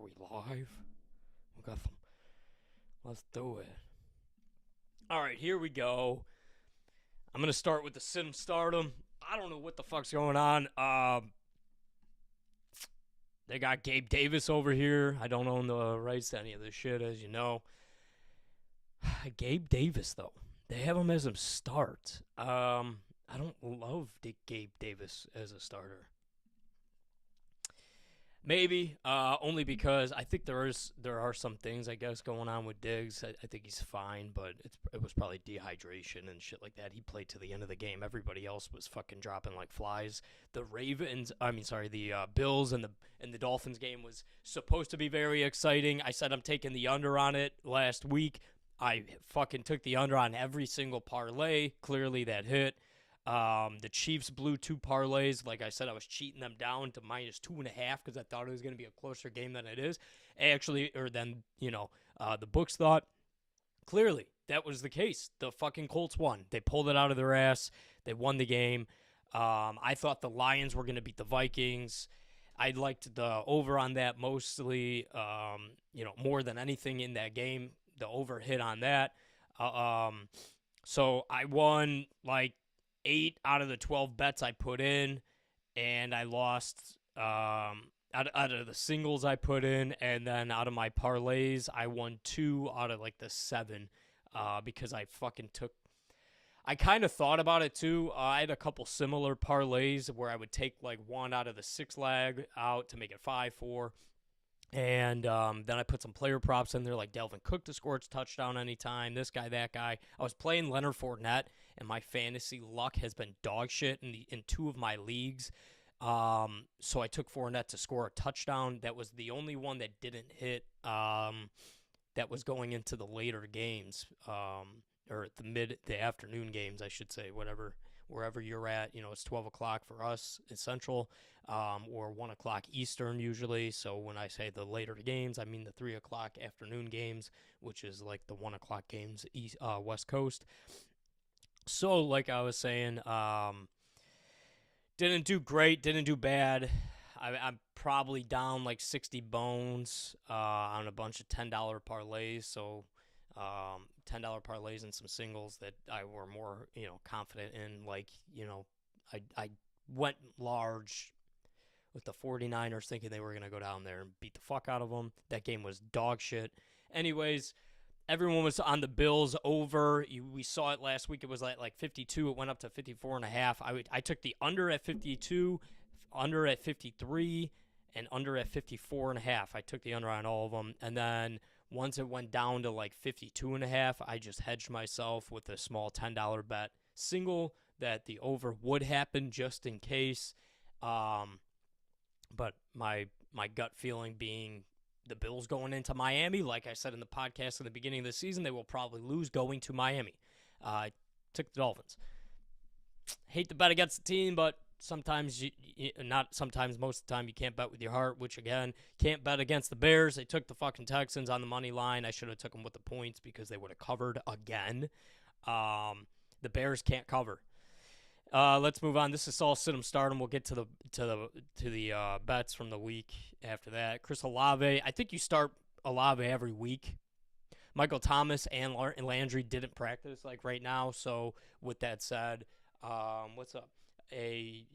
we live? We got some. Let's do it. All right, here we go. I'm gonna start with the Sim Stardom. I don't know what the fuck's going on. They got Gabe Davis over here. I don't own the rights to any of this shit, as you know. Gabe Davis, though, they have him as a start. I don't love Gabe Davis as a starter. Maybe, only because I think there are some things, I guess, going on with Diggs. I think he's fine, but it was probably dehydration and shit like that. He played to the end of the game. Everybody else was fucking dropping like flies. The Bills and the Dolphins game was supposed to be very exciting. I said I'm taking the under on it last week. I fucking took the under on every single parlay. Clearly that hit. The Chiefs blew 2 parlays. Like I said, I was cheating them down to -2.5 because I thought it was going to be a closer game than it is. Actually, or than, the books thought. Clearly, that was the case. The fucking Colts won. They pulled it out of their ass. They won the game. I thought the Lions were going to beat the Vikings. I liked the over on that mostly, more than anything in that game. The over hit on that. So I won, 8 out of the 12 bets I put in, and I lost out of the singles I put in, and then out of my parlays, I won 2 out of the 7 because I fucking took. I kind of thought about it too. I had a couple similar parlays where I would take 1 out of the 6 leg out to make it 5-4. And then I put some player props in there, like Dalvin Cook to score a touchdown anytime, this guy, that guy. I was playing Leonard Fournette, and my fantasy luck has been dog shit in 2 of my leagues. So I took Fournette to score a touchdown. That was the only one that didn't hit that was going into the later games, or the afternoon games, I should say, wherever you're at. It's 12 o'clock for us in Central, or 1 o'clock Eastern usually. So when I say the later games, I mean the 3 o'clock afternoon games, which is like the 1 o'clock games West Coast. So like I was saying, didn't do great, didn't do bad. I'm probably down 60 bones on a bunch of $10 parlays. So $10 parlays and some singles that I were more, confident in. I went large with the 49ers thinking they were going to go down there and beat the fuck out of them. That game was dog shit. Anyways, everyone was on the Bills over. We saw it last week. It was like 52. It went up to 54.5. I took the under at 52, under at 53, and under at 54.5. I took the under on all of them. And then once it went down to 52.5, I just hedged myself with a small $10 bet single that the over would happen just in case. But my gut feeling being the Bills going into Miami, like I said in the podcast at the beginning of the season, they will probably lose going to Miami. I took the Dolphins. Hate to bet against the team, but sometimes, most of the time, you can't bet with your heart, which, again, can't bet against the Bears. They took the fucking Texans on the money line. I should have took them with the points because they would have covered again. The Bears can't cover. Let's move on. This is all sit 'em stardom. We'll get to the bets from the week after that. Chris Olave. I think you start Olave every week. Michael Thomas and Landry didn't practice right now. So with that said, what's up? You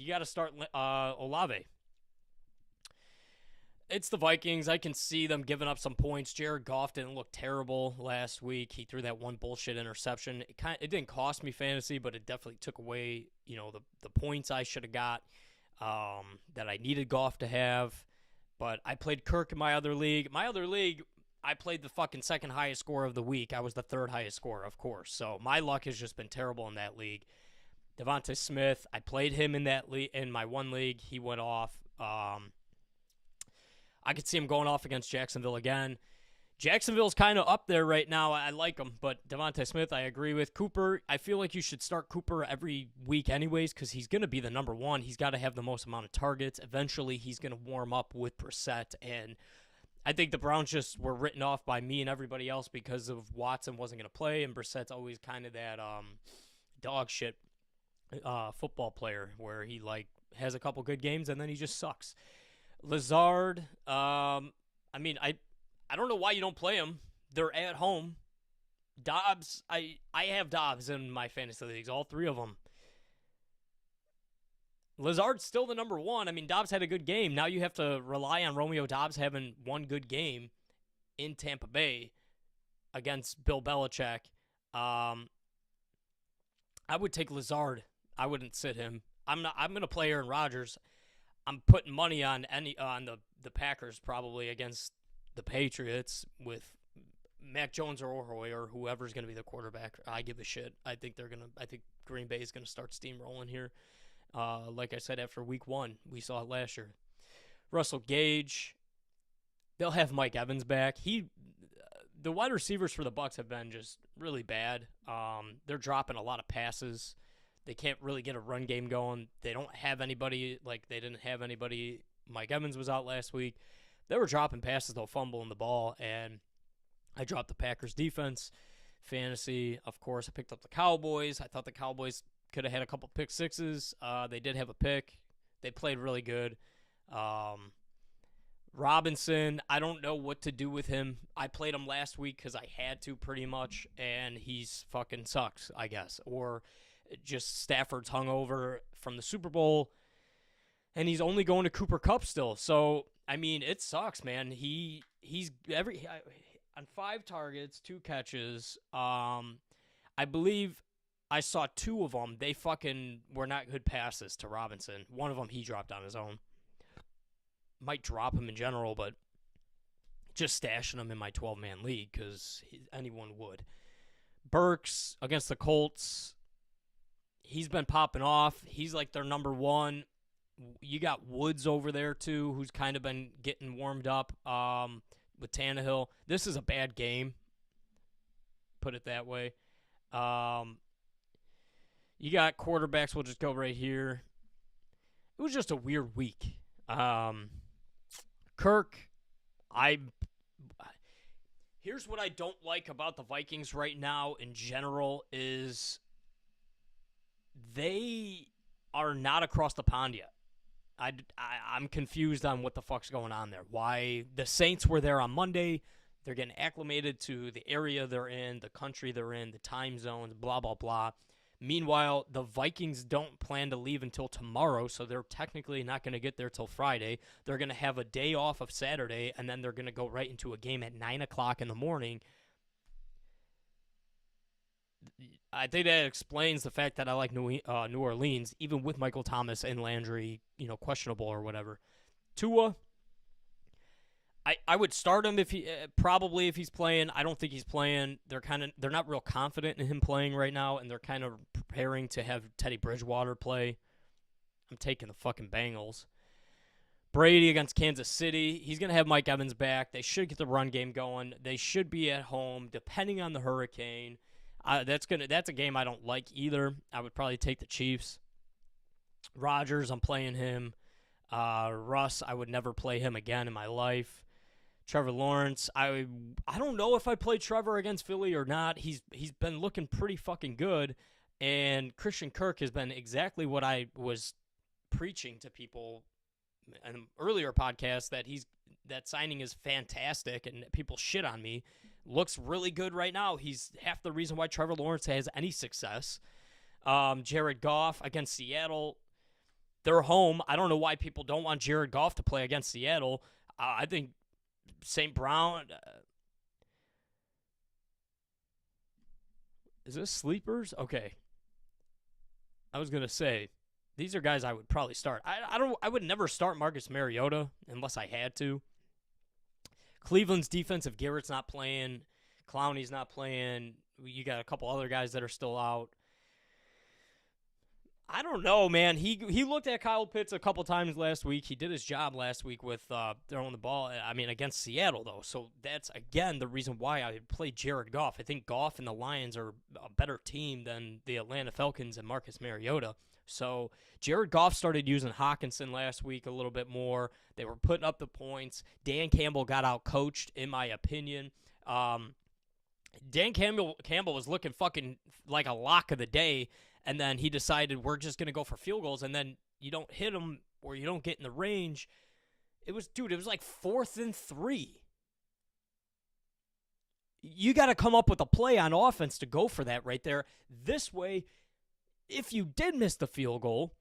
got to start Olave. It's the Vikings. I can see them giving up some points. Jared Goff didn't look terrible last week. He threw that one bullshit interception. It didn't cost me fantasy, but it definitely took away, the points I should have got that I needed Goff to have. But I played Kirk in my other league. My other league, I played the fucking second highest score of the week. I was the third highest scorer, of course. So my luck has just been terrible in that league. Devontae Smith, I played him in that league. In my one league, he went off. I could see him going off against Jacksonville again. Jacksonville's kind of up there right now. I like him, but Devontae Smith, I agree with. Cooper, I feel like you should start Cooper every week anyways because he's going to be the number one. He's got to have the most amount of targets. Eventually, he's going to warm up with Brissett, and I think the Browns just were written off by me and everybody else because of Watson wasn't going to play, and Brissett's always kind of that dog shit football player where he has a couple good games and then he just sucks. Lazard. I mean, I don't know why you don't play him. They're at home. Dobbs. I have Dobbs in my fantasy leagues, all three of them. Lazard's still the number one. I mean, Dobbs had a good game. Now you have to rely on Romeo Dobbs having one good game in Tampa Bay against Bill Belichick. I would take Lazard. I wouldn't sit him. I'm going to play Aaron Rodgers. I'm putting money on the Packers probably against the Patriots with Mac Jones or whoever's going to be the quarterback. I give a shit. I think Green Bay is going to start steamrolling here. Like I said, after week 1, we saw it last year. Russell Gage. They'll have Mike Evans back. The wide receivers for the Bucs have been just really bad. They're dropping a lot of passes. They can't really get a run game going. They don't have anybody, like they didn't have anybody. Mike Evans was out last week. They were dropping passes, though, fumbling the ball, and I dropped the Packers defense. Fantasy, of course, I picked up the Cowboys. I thought the Cowboys could have had a couple pick sixes. They did have a pick. They played really good. Robinson, I don't know what to do with him. I played him last week because I had to pretty much, and he's fucking sucks, I guess. Or just Stafford's hungover from the Super Bowl, and he's only going to Cooper Kupp still. So, I mean, it sucks, man. He's on 5 targets, 2 catches. I believe I saw 2 of them. They fucking were not good passes to Robinson. One of them he dropped on his own. Might drop him in general, but just stashing him in my 12-man league because anyone would. Burks against the Colts. He's been popping off. He's like their number one. You got Woods over there, too, who's kind of been getting warmed up with Tannehill. This is a bad game, put it that way. You got quarterbacks. We'll just go right here. It was just a weird week. Kirk, here's what I don't like about the Vikings right now in general is they are not across the pond yet. I'm confused on what the fuck's going on there. Why the Saints were there on Monday. They're getting acclimated to the area they're in, the country they're in, the time zones, blah, blah, blah. Meanwhile, the Vikings don't plan to leave until tomorrow, so they're technically not going to get there till Friday. They're going to have a day off of Saturday, and then they're going to go right into a game at 9 o'clock in the morning. I think that explains the fact that I like New Orleans, even with Michael Thomas and Landry, questionable or whatever. Tua, I would start him if he's playing. I don't think he's playing. They're not real confident in him playing right now, and they're kind of preparing to have Teddy Bridgewater play. I'm taking the fucking Bengals. Brady against Kansas City. He's gonna have Mike Evans back. They should get the run game going. They should be at home, depending on the hurricane. That's a game I don't like either. I would probably take the Chiefs. Rodgers, I'm playing him. Russ, I would never play him again in my life. Trevor Lawrence, I don't know if I play Trevor against Philly or not. He's been looking pretty fucking good, and Christian Kirk has been exactly what I was preaching to people in an earlier podcast that signing is fantastic, and people shit on me. Looks really good right now. He's half the reason why Trevor Lawrence has any success. Jared Goff against Seattle. They're home. I don't know why people don't want Jared Goff to play against Seattle. I think St. Brown. Is this sleepers? Okay. I was gonna say these are guys I would probably start. I would never start Marcus Mariota unless I had to. Cleveland's defense, if Garrett's not playing, Clowney's not playing, you got a couple other guys that are still out. I don't know, man. He looked at Kyle Pitts a couple times last week. He did his job last week with throwing the ball, against Seattle, though. So that's, again, the reason why I played Jared Goff. I think Goff and the Lions are a better team than the Atlanta Falcons and Marcus Mariota. So Jared Goff started using Hawkinson last week a little bit more. They were putting up the points. Dan Campbell got out-coached, in my opinion. Dan Campbell was looking fucking like a lock of the day, and then he decided we're just going to go for field goals, and then you don't hit them or you don't get in the range. It was like 4th and 3. You got to come up with a play on offense to go for that right there. This way, if you did miss the field goal,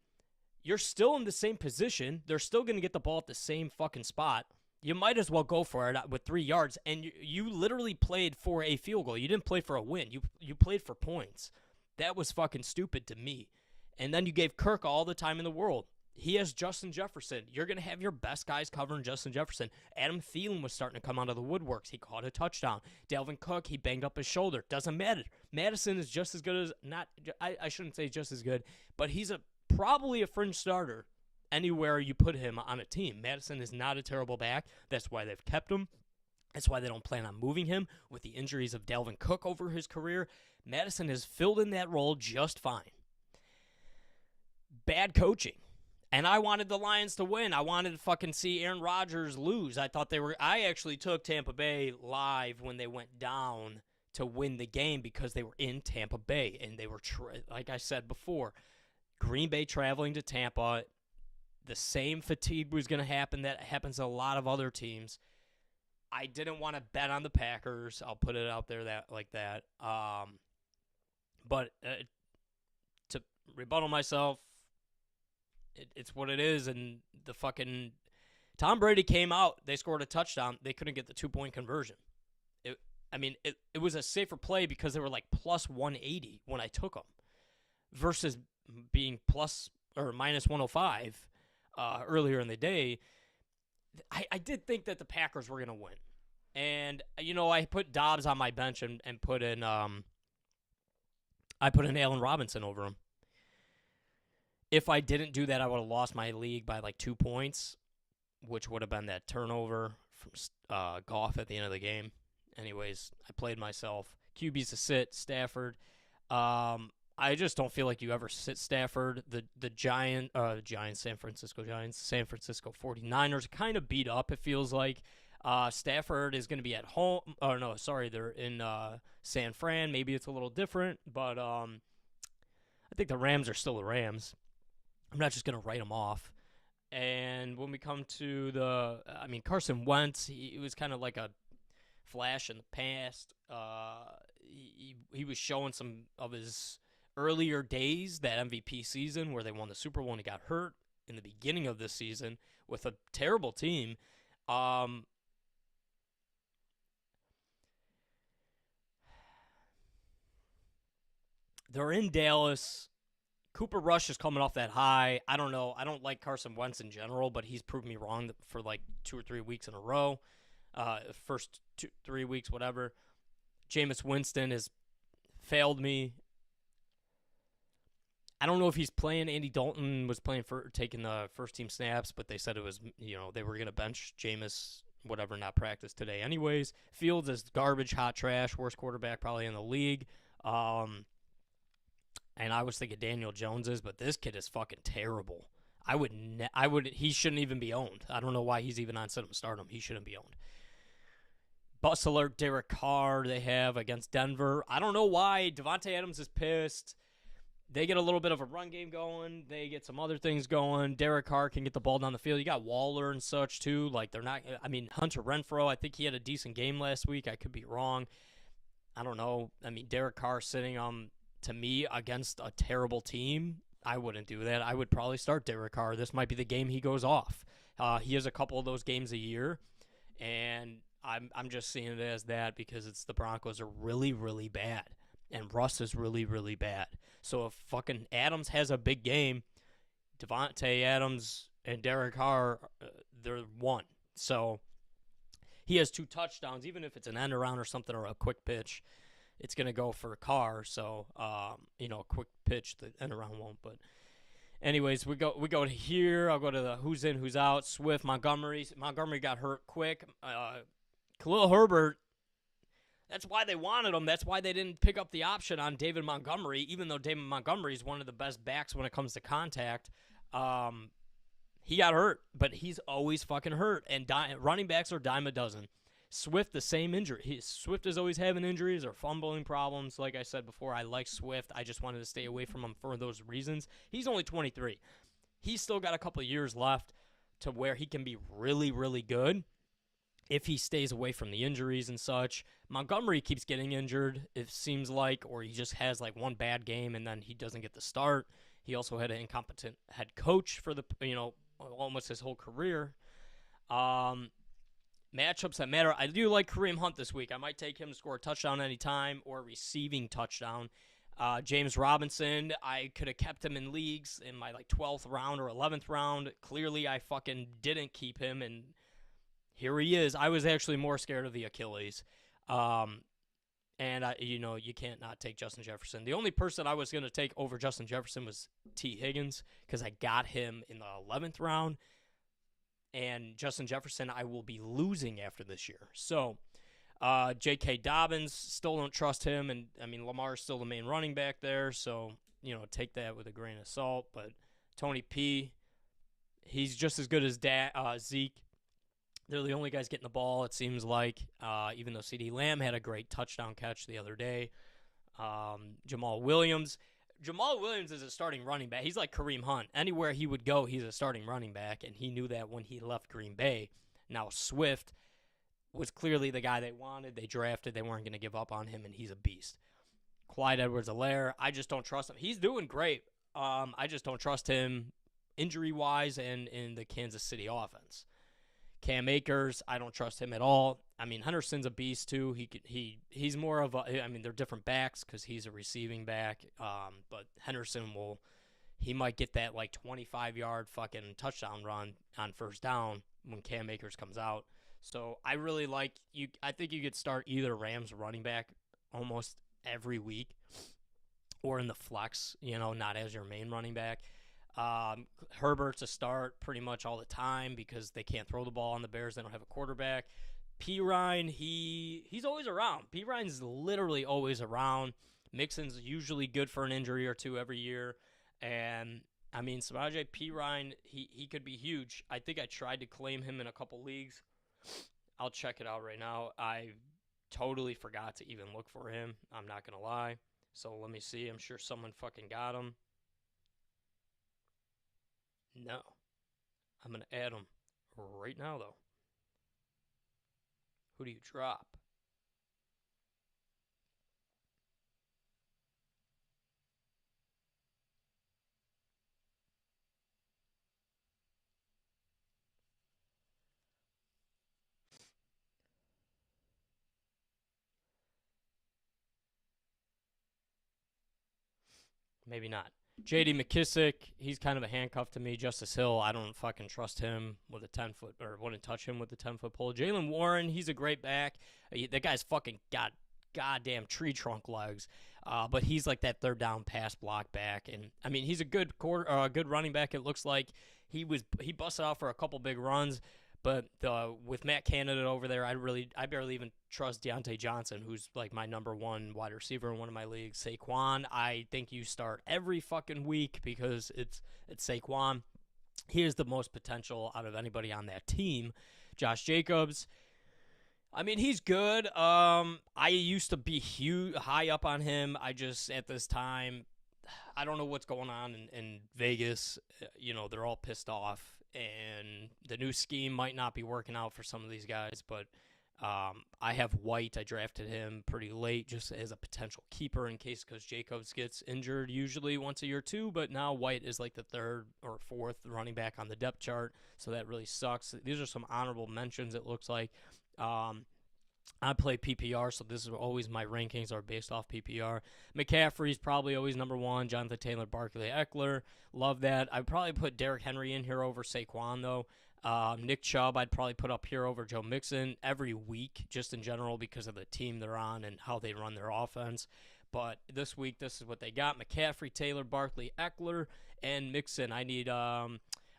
you're still in the same position. They're still going to get the ball at the same fucking spot. You might as well go for it with 3 yards. And you literally played for a field goal. You didn't play for a win. You played for points. That was fucking stupid to me. And then you gave Kirk all the time in the world. He has Justin Jefferson. You're going to have your best guys covering Justin Jefferson. Adam Thielen was starting to come out of the woodworks. He caught a touchdown. Dalvin Cook, he banged up his shoulder. Doesn't matter. Madison is just as good as, I shouldn't say just as good, but he's probably a fringe starter anywhere you put him on a team. Madison is not a terrible back. That's why they've kept him. That's why they don't plan on moving him with the injuries of Dalvin Cook over his career. Madison has filled in that role just fine. Bad coaching. And I wanted the Lions to win. I wanted to fucking see Aaron Rodgers lose. I actually took Tampa Bay live when they went down to win the game because they were in Tampa Bay. And they were, like I said before, Green Bay traveling to Tampa, the same fatigue was going to happen that happens to a lot of other teams. I didn't want to bet on the Packers. I'll put it out there like that. But to rebuttal myself, it's what it is, and the fucking Tom Brady came out. They scored a touchdown. They couldn't get the 2-point conversion. It was a safer play because they were like plus 180 when I took them versus being plus or minus 105 earlier in the day. I did think that the Packers were going to win. And, I put Dobbs on my bench and put in Allen Robinson over him. If I didn't do that, I would have lost my league by like 2 points, which would have been that turnover from Goff at the end of the game. Anyways, I played myself. QB's to sit, Stafford. I just don't feel like you ever sit Stafford. The Giants, San Francisco Giants, San Francisco 49ers kind of beat up, it feels like. Stafford is going to be at home. Oh, no, sorry, they're in San Fran. Maybe it's a little different, but I think the Rams are still the Rams. I'm not just going to write them off. And when we come to Carson Wentz, he was kind of like a flash in the past. He was showing some of his earlier days, that MVP season where they won the Super Bowl and he got hurt in the beginning of this season with a terrible team. They're in Dallas. Cooper Rush is coming off that high. I don't know. I don't like Carson Wentz in general, but he's proved me wrong for like 2 or 3 weeks in a row. First 2-3 weeks, whatever. Jameis Winston has failed me. I don't know if he's playing. Andy Dalton was playing for taking the first team snaps, but they said it was, they were going to bench Jameis, whatever, not practice today. Anyways, Fields is garbage, hot trash, worst quarterback probably in the league. And I was thinking Daniel Jones is, but this kid is fucking terrible. He shouldn't even be owned. I don't know why he's even on stardom. He shouldn't be owned. Bus alert, Derek Carr they have against Denver. I don't know why. Devontae Adams is pissed. They get a little bit of a run game going. They get some other things going. Derek Carr can get the ball down the field. You got Waller and such, too. Like, they're not... Hunter Renfrow, I think he had a decent game last week. I could be wrong. I don't know. Derek Carr sitting to me, against a terrible team, I wouldn't do that. I would probably start Derek Carr. This might be the game he goes off. He has a couple of those games a year, and I'm just seeing it as that because it's the Broncos are really, really bad, and Russ is really, really bad. So if fucking Adams has a big game, Devontae Adams and Derek Carr, they're one. So he has 2 touchdowns, even if it's an end around or something or a quick pitch. It's going to go for a Carr, so, a quick pitch, the end around won't. But anyways, we go to here. I'll go to the who's in, who's out. Swift, Montgomery. Montgomery got hurt quick. Khalil Herbert, that's why they wanted him. That's why they didn't pick up the option on David Montgomery, even though David Montgomery is one of the best backs when it comes to contact. He got hurt, but he's always fucking hurt. And running backs are dime a dozen. Swift, the same injury. Swift is always having injuries or fumbling problems. Like I said before, I like Swift. I just wanted to stay away from him for those reasons. He's only 23. He's still got a couple of years left. to where he can be really, really good if he stays away from the injuries and such. Montgomery keeps getting injured, it seems like, or he just has like one bad game and then he doesn't get the start. He also had an incompetent head coach for the almost his whole career. Matchups that matter. I do like Kareem Hunt this week. I might take him to score a touchdown anytime or a receiving touchdown. James Robinson, I could have kept him in leagues in my 12th round or 11th round. Clearly, I fucking didn't keep him, and here he is. I was actually more scared of the Achilles. And you can't not take Justin Jefferson. The only person I was going to take over Justin Jefferson was T. Higgins because I got him in the 11th round. And Justin Jefferson, I will be losing after this year. So, J.K. Dobbins, still don't trust him. And, Lamar's still the main running back there. So, take that with a grain of salt. But Tony P., he's just as good as Zeke. They're the only guys getting the ball, it seems like, even though CeeDee Lamb had a great touchdown catch the other day. Jamal Williams is a starting running back. He's like Kareem Hunt. Anywhere he would go, he's a starting running back, and he knew that when he left Green Bay. Now, Swift was clearly the guy they wanted. They drafted. They weren't going to give up on him, and he's a beast. Clyde Edwards-Helaire, I just don't trust him. He's doing great. I just don't trust him injury-wise and in the Kansas City offense. Cam Akers, I don't trust him at all. Henderson's a beast too. He's more of a. They're different backs because he's a receiving back. But Henderson he might get that 25-yard fucking touchdown run on first down when Cam Akers comes out. So I really like you. I think you could start either Rams running back almost every week, or in the flex. Not as your main running back. Herbert's a start pretty much all the time because they can't throw the ball on the Bears. They don't have a quarterback. P-Ryan, he's always around. P-Ryan's literally always around. Mixon's usually good for an injury or two every year. And, Samaje P-Ryan, he could be huge. I think I tried to claim him in a couple leagues. I'll check it out right now. I totally forgot to even look for him. I'm not going to lie. So let me see. I'm sure someone fucking got him. No. I'm going to add him right now, though. Who do you drop? Maybe not. J.D. McKissick, he's kind of a handcuff to me. Justice Hill, I don't fucking trust him with a 10-foot, or wouldn't touch him with a 10-foot pole. Jaylen Warren, he's a great back. That guy's fucking got goddamn tree trunk legs. But he's like that third down pass block back. And, he's a good good running back, it looks like. He busted out for a couple big runs. But with Matt Canada over there, I barely even trust Deontay Johnson, who's like my number one wide receiver in one of my leagues. Saquon, I think you start every fucking week because it's Saquon. He has the most potential out of anybody on that team. Josh Jacobs, he's good. I used to be high up on him. I just, at this time, I don't know what's going on in Vegas. They're all pissed off. And the new scheme might not be working out for some of these guys, but I have White. I drafted him pretty late just as a potential keeper in case, because Jacobs gets injured usually once a year too, but now White is like the third or fourth running back on the depth chart, so that really sucks. These are some honorable mentions, it looks like. I play PPR, so this is always my rankings are based off PPR. McCaffrey's probably always number one. Jonathan Taylor, Barkley, Eckler. Love that. I'd probably put Derrick Henry in here over Saquon, though. Nick Chubb, I'd probably put up here over Joe Mixon every week, just in general, because of the team they're on and how they run their offense. But this week, this is what they got. McCaffrey, Taylor, Barkley, Eckler, and Mixon. I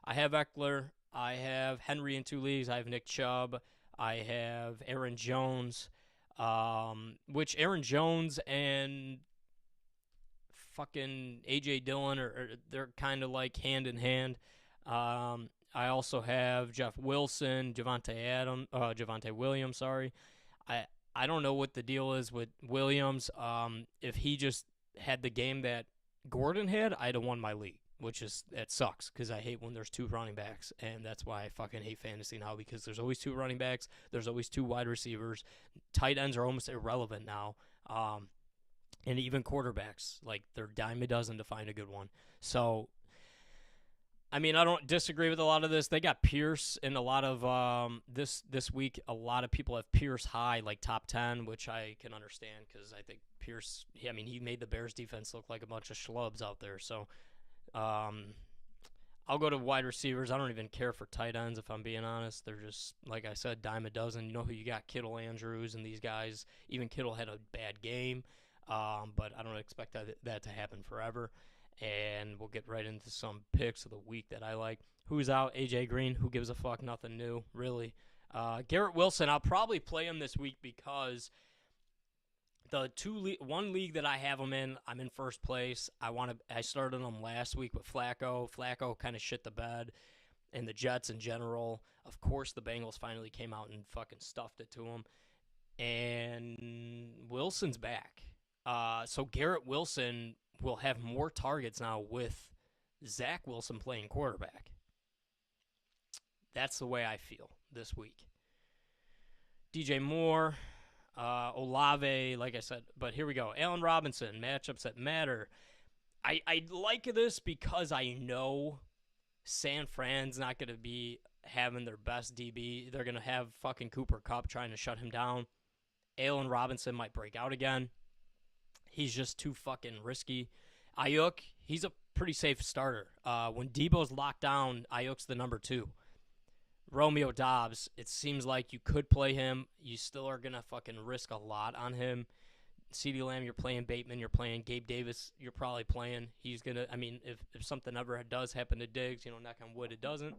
have Eckler. I have Henry in 2 leagues. I have Nick Chubb. I have Aaron Jones, which Aaron Jones and fucking A.J. Dillon they're kind of like hand in hand. I also have Jeff Wilson, Javonte Williams, sorry. I don't know what the deal is with Williams. If he just had the game that Gordon had, I'd have won my league. That sucks because I hate when there's two running backs, and that's why I fucking hate fantasy now because there's always two running backs, there's always two wide receivers, tight ends are almost irrelevant now, and even quarterbacks, like they're dime a dozen to find a good one. So, I mean, I don't disagree with a lot of this. They got Pierce in a lot of this week. A lot of people have Pierce high, like top 10, which I can understand because I think Pierce. I mean, he made the Bears defense look like a bunch of schlubs out there. So. I'll go to wide receivers. I don't even care for tight ends, if I'm being honest. They're just, like I said, dime a dozen. You know who you got? Kittle, Andrews, and these guys. Even Kittle had a bad game, but I don't expect that to happen forever. And we'll get right into some picks of the week that I like. Who's out? AJ Green. Who gives a fuck? Nothing new, really. Garrett Wilson. I'll probably play him this week because one league that I have him in, I'm in first place. I started him last week with Flacco. Flacco kind of shit the bed, and the Jets in general. Of course, the Bengals finally came out and fucking stuffed it to him. And Wilson's back. So Garrett Wilson will have more targets now with Zach Wilson playing quarterback. That's the way I feel this week. DJ Moore. Olave, like I said, but here we go. Allen Robinson, matchups that matter. I like this because I know San Fran's not going to be having their best DB. They're going to have fucking Cooper Kupp trying to shut him down. Allen Robinson might break out again. He's just too fucking risky. Ayuk, he's a pretty safe starter. When Debo's locked down, Ayuk's the number 2. Romeo Doubs, it seems like you could play him. You still are going to fucking risk a lot on him. CeeDee Lamb, you're playing. Bateman, you're playing. Gabe Davis, you're probably playing. He's going to, I mean, if something ever does happen to Diggs, knock on wood, it doesn't.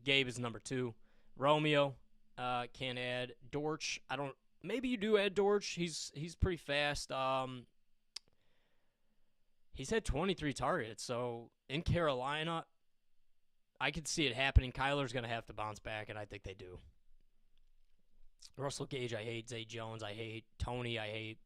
Gabe is number 2. Romeo, can't add. Dortch, maybe you do add Dortch. He's pretty fast. He's had 23 targets, so in Carolina, I could see it happening. Kyler's going to have to bounce back, and I think they do. Russell Gage, I hate. Zay Jones, I hate. Tony, I hate.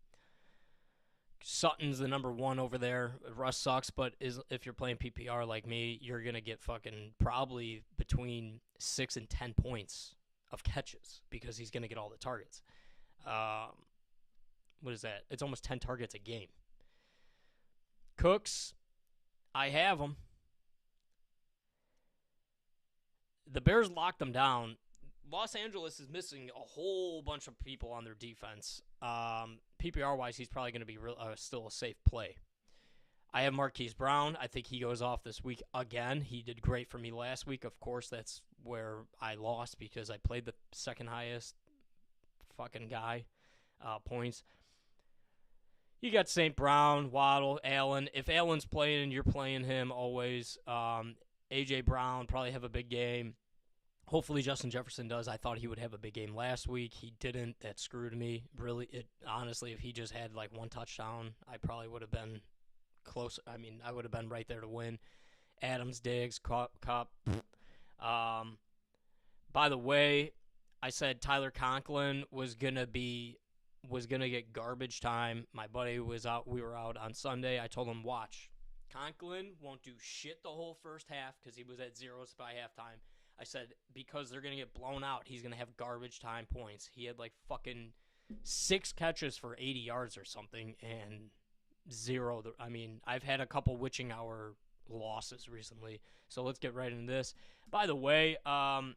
Sutton's the number 1 over there. Russ sucks, but if you're playing PPR like me, you're going to get fucking probably between 6 and 10 points of catches because he's going to get all the targets. What is that? It's almost 10 targets a game. Cooks, I have him. The Bears locked them down. Los Angeles is missing a whole bunch of people on their defense. PPR-wise, he's probably going to be still a safe play. I have Marquise Brown. I think he goes off this week again. He did great for me last week. Of course, that's where I lost because I played the second highest fucking guy points. You got St. Brown, Waddle, Allen. If Allen's playing, you're playing him always. A.J. Brown probably have a big game. Hopefully Justin Jefferson does. I thought he would have a big game last week. He didn't. That screwed me. Really, honestly, if he just had like one touchdown, I probably would have been close. I mean, I would have been right there to win. Adams, Diggs, Kupp. By the way, I said Tyler Conklin was gonna get garbage time. My buddy was out. We were out on Sunday. I told him, watch. Conklin won't do shit the whole first half because he was at zeros by halftime. I said, because they're going to get blown out, he's going to have garbage time points. He had like fucking 6 catches for 80 yards or something and 0. I mean, I've had a couple witching hour losses recently. So let's get right into this. By the way, Panini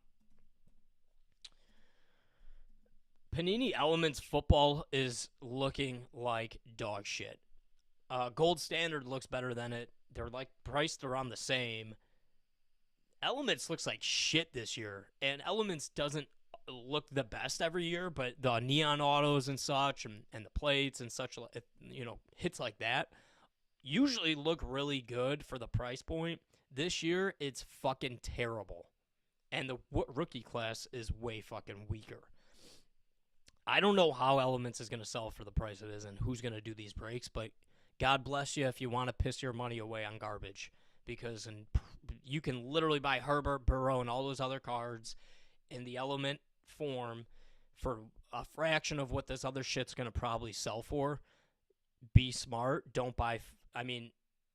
Elements football is looking like dog shit. Gold Standard looks better than it. They're like priced around the same. Elements looks like shit this year, and Elements doesn't look the best every year, but the neon autos and such, and the plates and such, hits like that usually look really good for the price point. This year, it's fucking terrible, and the rookie class is way fucking weaker. I don't know how Elements is going to sell for the price it is and who's going to do these breaks, but God bless you if you want to piss your money away on garbage, because you can literally buy Herbert, Burrow, and all those other cards in the Element form for a fraction of what this other shit's going to probably sell for. Be smart. Don't buy I mean,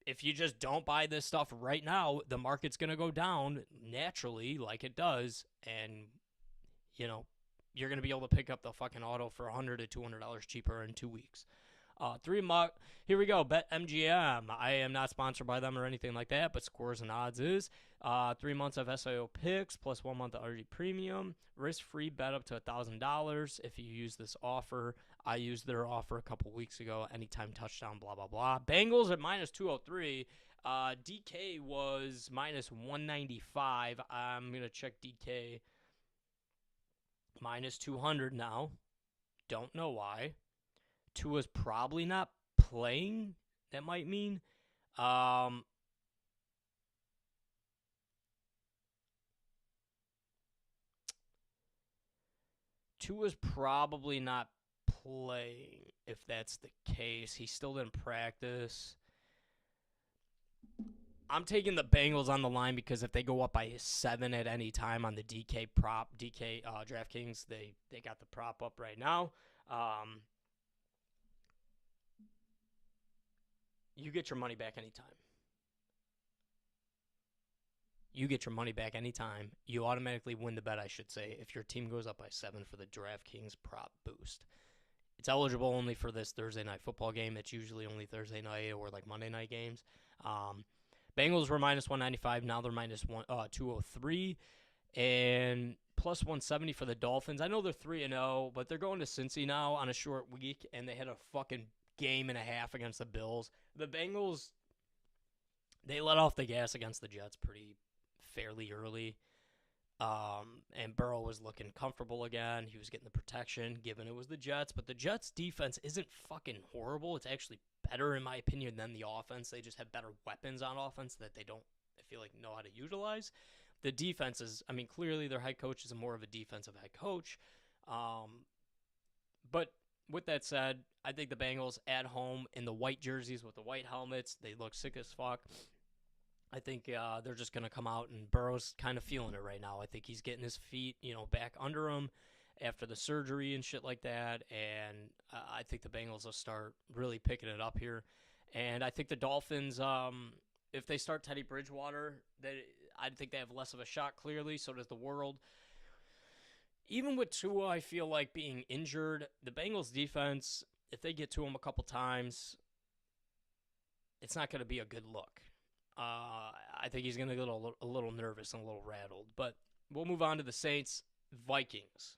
if you just don't buy this stuff right now, the market's going to go down naturally, like it does. And, you know, you're going to be able to pick up the fucking auto for $100 to $200 cheaper in 2 weeks. Here we go. Bet MGM. I am not sponsored by them or anything like that, but Scores and Odds is. 3 months of SIO picks plus 1 month of RG Premium. Risk free bet up to $1,000 if you use this offer. I used their offer a couple weeks ago. Anytime touchdown, blah, blah, blah. Bengals at minus 203. DK was minus 195. I'm going to check DK. Minus 200 now. Don't know why. Tua's probably not playing. That might mean. Tua's probably not playing if that's the case. He still didn't practice. I'm taking the Bengals on the line because if they go up by 7 at any time on the DK DraftKings, they got the prop up right now. You get your money back anytime. You get your money back anytime. You automatically win the bet, I should say, if your team goes up by 7 for the DraftKings prop boost. It's eligible only for this Thursday night football game. It's usually only Thursday night or like Monday night games. Bengals were minus 195. Now they're minus 203. And plus 170 for the Dolphins. I know they're 3-0, but they're going to Cincy now on a short week, and they had a fucking game and a half against the Bills. The Bengals, they let off the gas against the Jets pretty fairly early. And Burrow was looking comfortable again. He was getting the protection, given it was the Jets. But the Jets' defense isn't fucking horrible. It's actually better, in my opinion, than the offense. They just have better weapons on offense that they don't, I feel like, know how to utilize. The defense is, I mean, clearly their head coach is more of a defensive head coach. But with that said, I think the Bengals at home in the white jerseys with the white helmets, they look sick as fuck. I think they're just going to come out, and Burrow's kind of feeling it right now. I think he's getting his feet, back under him after the surgery and shit like that, and I think the Bengals will start really picking it up here. And I think the Dolphins, if they start Teddy Bridgewater, I think they have less of a shot, clearly. So does the world. Even with Tua, I feel like being injured, the Bengals defense, if they get to him a couple times, it's not going to be a good look. I think he's going to get a little nervous and a little rattled. But we'll move on to the Saints-Vikings.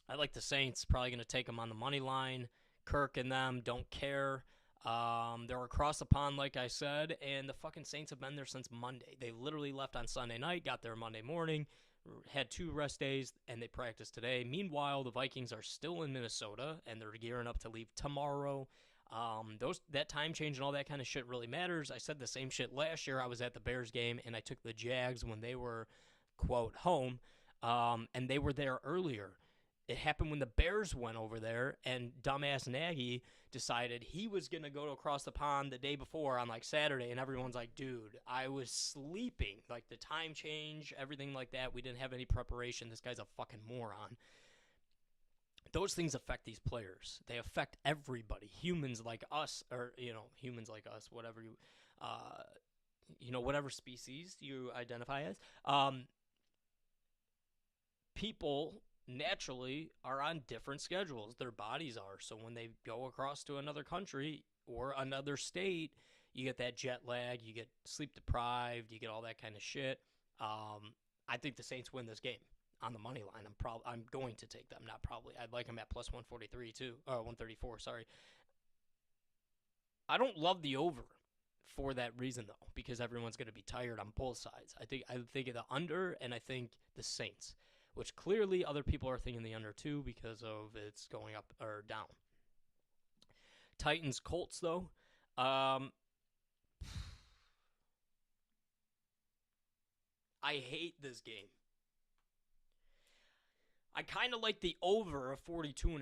I like the Saints. Probably going to take them on the money line. Kirk and them don't care. They're across the pond, like I said, and the fucking Saints have been there since Monday. They literally left on Sunday night, got there Monday morning, had 2 rest days, and they practiced today. Meanwhile, the Vikings are still in Minnesota, and they're gearing up to leave tomorrow. That time change and all that kind of shit really matters. I said the same shit last year. I was at the Bears game, and I took the Jags when they were, quote, home, and they were there earlier. It happened when the Bears went over there, and dumbass Nagy decided he was going to go across the pond the day before on, like, Saturday, and everyone's like, dude, I was sleeping. Like, the time change, everything like that, we didn't have any preparation. This guy's a fucking moron. Those things affect these players. They affect everybody. Humans like us, or, humans like us, whatever whatever species you identify as. People naturally are on different schedules. Their bodies are. So when they go across to another country or another state, you get that jet lag, you get sleep deprived, you get all that kind of shit. I think the Saints win this game on the money line. I'm going to take them. Not probably. I'd like them at plus 143 too. 134, sorry. I don't love the over for that reason though, because everyone's going to be tired on both sides. I think of the under, and I think the Saints, which clearly other people are thinking the under too because of it's going up or down. Titans Colts though. I hate this game. I kind of like the over of 42.5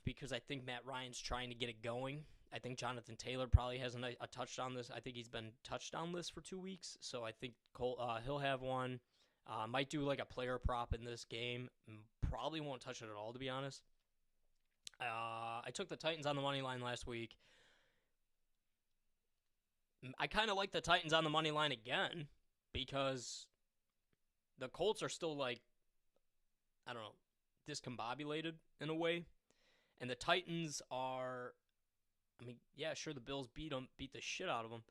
because I think Matt Ryan's trying to get it going. I think Jonathan Taylor probably has a touchdown list. I think he's been touchdown list for 2 weeks, so I think he'll have one. Might do like a player prop in this game. Probably won't touch it at all, to be honest. I took the Titans on the money line last week. I kind of like the Titans on the money line again because the Colts are still like, I don't know, discombobulated in a way. And the Titans are, I mean, yeah, sure, the Bills beat the shit out of them.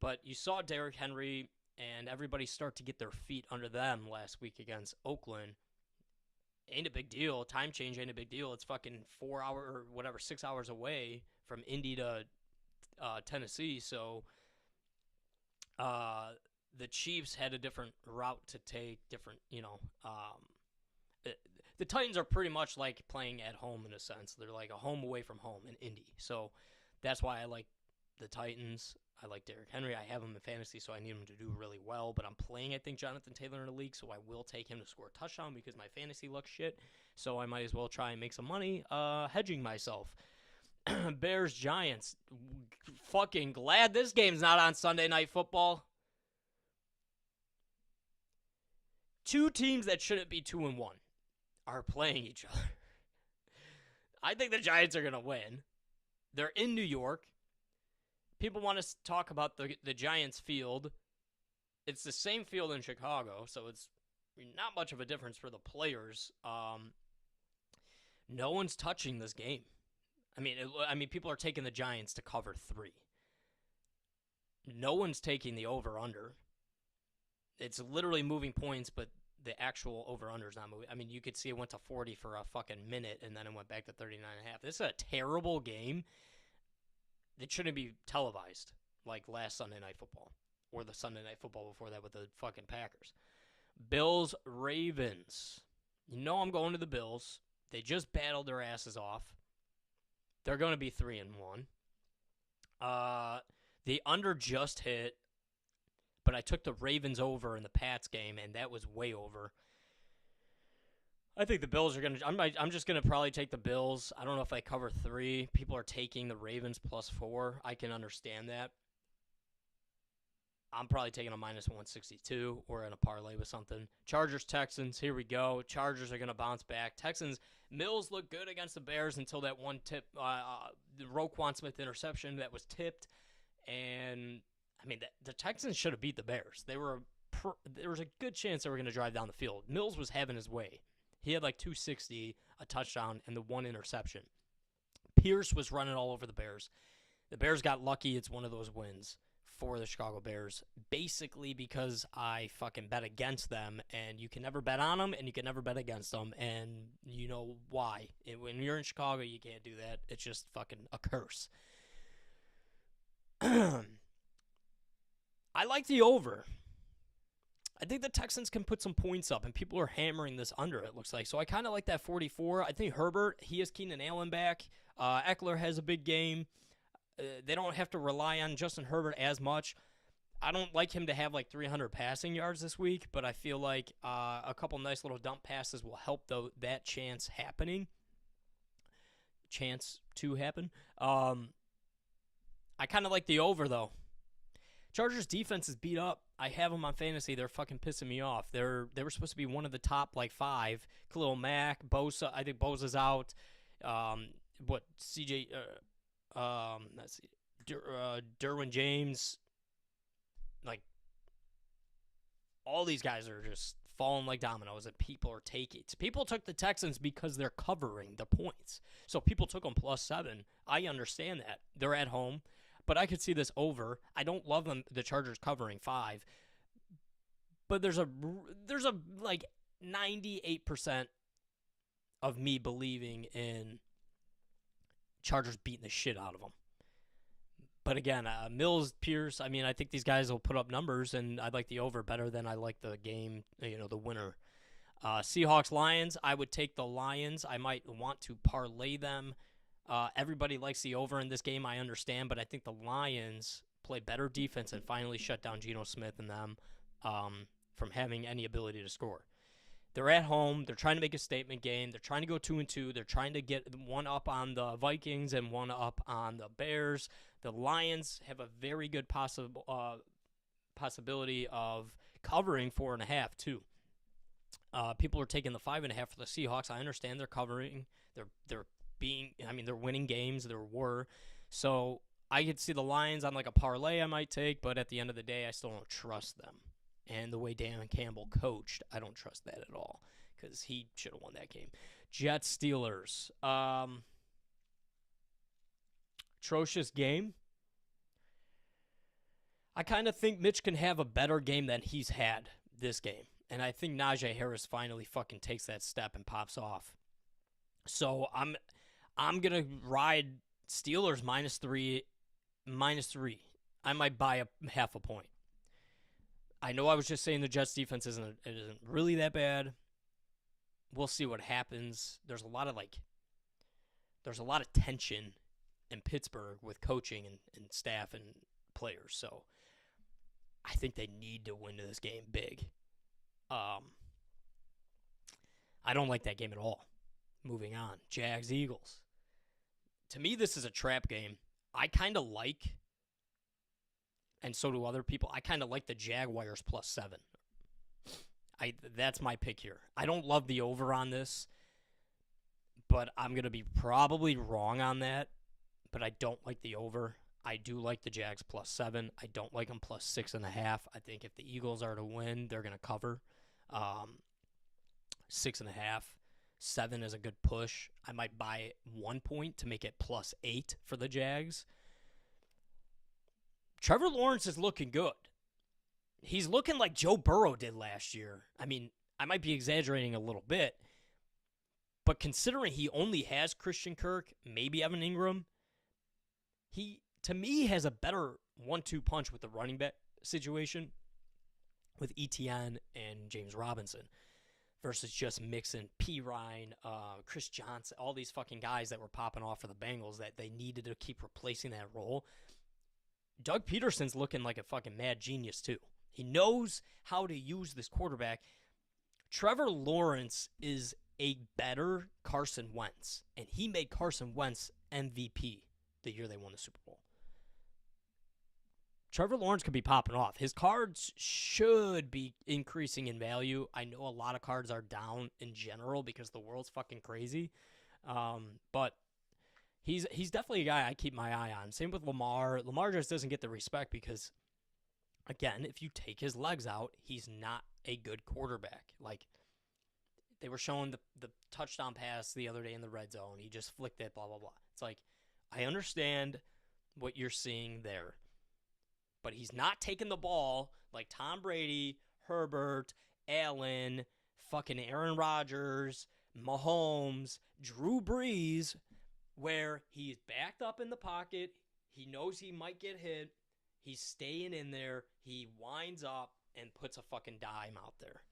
But you saw Derrick Henry and everybody start to get their feet under them last week against Oakland. Ain't a big deal. Time change ain't a big deal. It's fucking 4 hour or whatever, 6 hours away from Indy to Tennessee. So the Chiefs had a different route to take, different, the Titans are pretty much like playing at home in a sense. They're like a home away from home in Indy. So that's why I like the Titans. I like Derrick Henry. I have him in fantasy, so I need him to do really well. But I'm playing, I think, Jonathan Taylor in the league, so I will take him to score a touchdown because my fantasy looks shit. So I might as well try and make some money hedging myself. Bears, Giants. Fucking glad this game's not on Sunday Night Football. Two teams that shouldn't be 2-1 are playing each other. I think the Giants are going to win. They're in New York. People want to talk about the Giants field. It's the same field in Chicago, so it's not much of a difference for the players. No one's touching this game. I mean, people are taking the Giants to cover 3. No one's taking the over-under. It's literally moving points, but the actual over-under is not moving. I mean, you could see it went to 40 for a fucking minute, and then it went back to 39.5. This is a terrible game. It shouldn't be televised like last Sunday Night Football or the Sunday Night Football before that with the fucking Packers. Bills, Ravens. You know I'm going to the Bills. They just battled their asses off. They're going to be 3-1. The under just hit, but I took the Ravens over in the Pats game, and that was way over. I think the Bills are going to... I'm just going to probably take the Bills. I don't know if I cover 3. People are taking the Ravens +4. I can understand that. I'm probably taking a -162 or in a parlay with something. Chargers, Texans, here we go. Chargers are going to bounce back. Texans, Mills looked good against the Bears until that one tip, the Roquan Smith interception that was tipped. And, I mean, the Texans should have beat the Bears. There was a good chance they were going to drive down the field. Mills was having his way. He had like 260, a touchdown, and the 1 interception. Pierce was running all over the Bears. The Bears got lucky. It's one of those wins for the Chicago Bears, basically because I fucking bet against them, and you can never bet on them, and you can never bet against them, and you know why. When you're in Chicago, you can't do that. It's just fucking a curse. I like the over. I think the Texans can put some points up, and people are hammering this under, it looks like. So I kind of like that 44. I think Herbert, he has Keenan Allen back. Eckler has a big game. They don't have to rely on Justin Herbert as much. I don't like him to have like 300 passing yards this week, but I feel like a couple nice little dump passes will help that chance to happen. I kind of like the over, though. Chargers defense is beat up. I have them on fantasy. They're fucking pissing me off. They were supposed to be one of the top like 5. Khalil Mack, Bosa. I think Bosa's out. CJ? Let's see. Derwin James. Like all these guys are just falling like dominoes, and people are taking. People took the Texans because they're covering the points. So people took them +7. I understand that they're at home. But I could see this over. I don't love the Chargers covering 5. But there's a like 98% of me believing in Chargers beating the shit out of them. But again, Mills, Pierce, I mean, I think these guys will put up numbers, and I like the over better than I like the game, the winner. Seahawks, Lions, I would take the Lions. I might want to parlay them. Everybody likes the over in this game, I understand, but I think the Lions play better defense and finally shut down Geno Smith and them from having any ability to score. They're at home. They're trying to make a statement game. They're trying to go 2-2. They're trying to get one up on the Vikings and one up on the Bears. The Lions have a very good possibility of covering 4.5 too. People are taking the 5.5 for the Seahawks. I understand they're covering. They're winning games. There were. So I could see the Lions on like a parlay I might take, but at the end of the day, I still don't trust them. And the way Dan Campbell coached, I don't trust that at all because he should have won that game. Jets Steelers. Atrocious game. I kind of think Mitch can have a better game than he's had this game. And I think Najee Harris finally fucking takes that step and pops off. So I'm going to ride Steelers -3. I might buy a half a point. I know I was just saying the Jets defense isn't really that bad. We'll see what happens. There's a lot of tension in Pittsburgh with coaching and staff and players. So I think they need to win this game big. I don't like that game at all. Moving on. Jags Eagles. To me, this is a trap game. I kind of like, and so do other people, I kind of like the Jaguars +7. That's my pick here. I don't love the over on this, but I'm going to be probably wrong on that, but I don't like the over. I do like the Jags +7. I don't like them +6.5. I think if the Eagles are to win, they're going to cover. 6.5. 7 is a good push. I might buy 1 point to make it +8 for the Jags. Trevor Lawrence is looking good. He's looking like Joe Burrow did last year. I mean, I might be exaggerating a little bit, but considering he only has Christian Kirk, maybe Evan Ingram, he, to me, has a better 1-2 punch with the running back situation with Etienne and James Robinson versus just mixing P. Ryan, Chris Johnson, all these fucking guys that were popping off for the Bengals that they needed to keep replacing that role. Doug Peterson's looking like a fucking mad genius, too. He knows how to use this quarterback. Trevor Lawrence is a better Carson Wentz, and he made Carson Wentz MVP the year they won the Super Bowl. Trevor Lawrence could be popping off. His cards should be increasing in value. I know a lot of cards are down in general because the world's fucking crazy. But he's definitely a guy I keep my eye on. Same with Lamar. Lamar just doesn't get the respect because, again, if you take his legs out, he's not a good quarterback. Like, they were showing the touchdown pass the other day in the red zone. He just flicked it, blah, blah, blah. It's like, I understand what you're seeing there. But he's not taking the ball like Tom Brady, Herbert, Allen, fucking Aaron Rodgers, Mahomes, Drew Brees, where he's backed up in the pocket. He knows he might get hit. He's staying in there. He winds up and puts a fucking dime out there.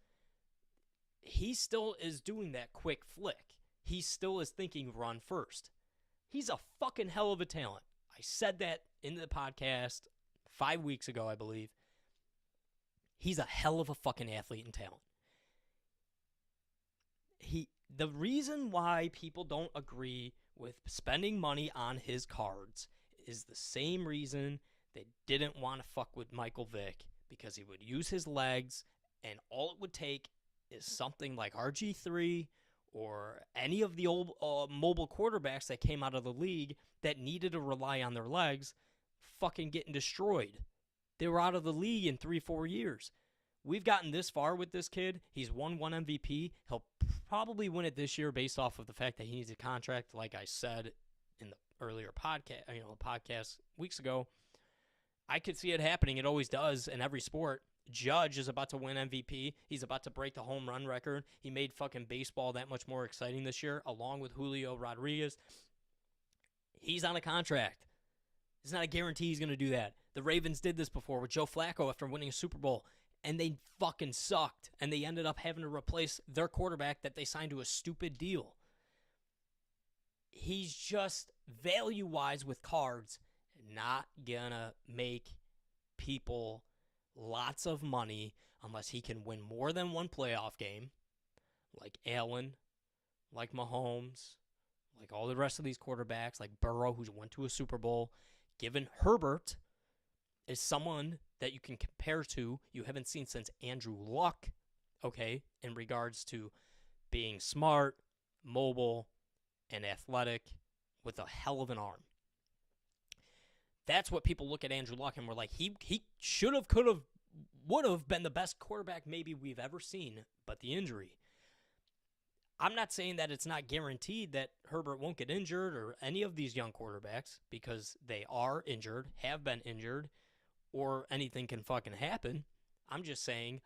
He still is doing that quick flick. He still is thinking run first. He's a fucking hell of a talent. I said that in the podcast 5 weeks ago, I believe. He's a hell of a fucking athlete and talent. The reason why people don't agree with spending money on his cards is the same reason they didn't want to fuck with Michael Vick, because he would use his legs, and all it would take is something like RG3 or any of the old mobile quarterbacks that came out of the league that needed to rely on their legs fucking getting destroyed. They were out of the league in 3-4 years. We've gotten this far with this kid. He's won 1 MVP. He'll probably win it this year based off of the fact that he needs a contract, like I said in the earlier podcast weeks ago. I could see it happening. It always does in every sport. Judge is about to win MVP. He's about to break the home run record. He made fucking baseball that much more exciting this year, along with Julio Rodriguez. He's on a contract. It's not a guarantee he's going to do that. The Ravens did this before with Joe Flacco after winning a Super Bowl, and they fucking sucked, and they ended up having to replace their quarterback that they signed to a stupid deal. He's just, value-wise with cards, not going to make people lots of money unless he can win more than one playoff game, like Allen, like Mahomes, like all the rest of these quarterbacks, like Burrow, who's went to a Super Bowl. Given Herbert is someone that you can compare to, you haven't seen since Andrew Luck, okay, in regards to being smart, mobile, and athletic with a hell of an arm. That's what people look at Andrew Luck and we're like, he should have, could have, would have been the best quarterback maybe we've ever seen, but the injury. I'm not saying that it's not guaranteed that Herbert won't get injured or any of these young quarterbacks, because they are injured, have been injured, or anything can fucking happen. I'm just saying,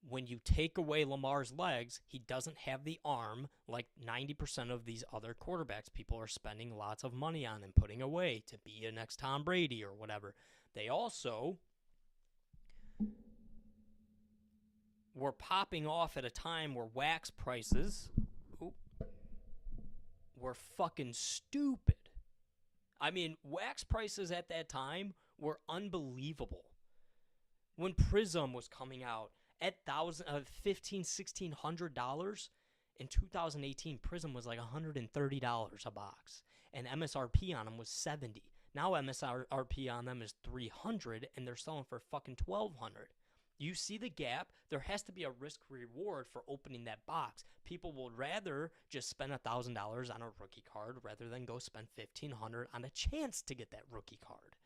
when you take away Lamar's legs, he doesn't have the arm like 90% of these other quarterbacks people are spending lots of money on and putting away to be a next Tom Brady or whatever. They also were popping off at a time where wax prices were fucking stupid. I mean, wax prices at that time were unbelievable. When Prism was coming out at $1,500-$1,600 in 2018, Prism was like $130 a box, and MSRP on them was $70. Now MSRP on them is $300, and they're selling for fucking $1,200. You see the gap? There has to be a risk reward for opening that box. People would rather just spend $1,000 on a rookie card rather than go spend $1,500 on a chance to get that rookie card.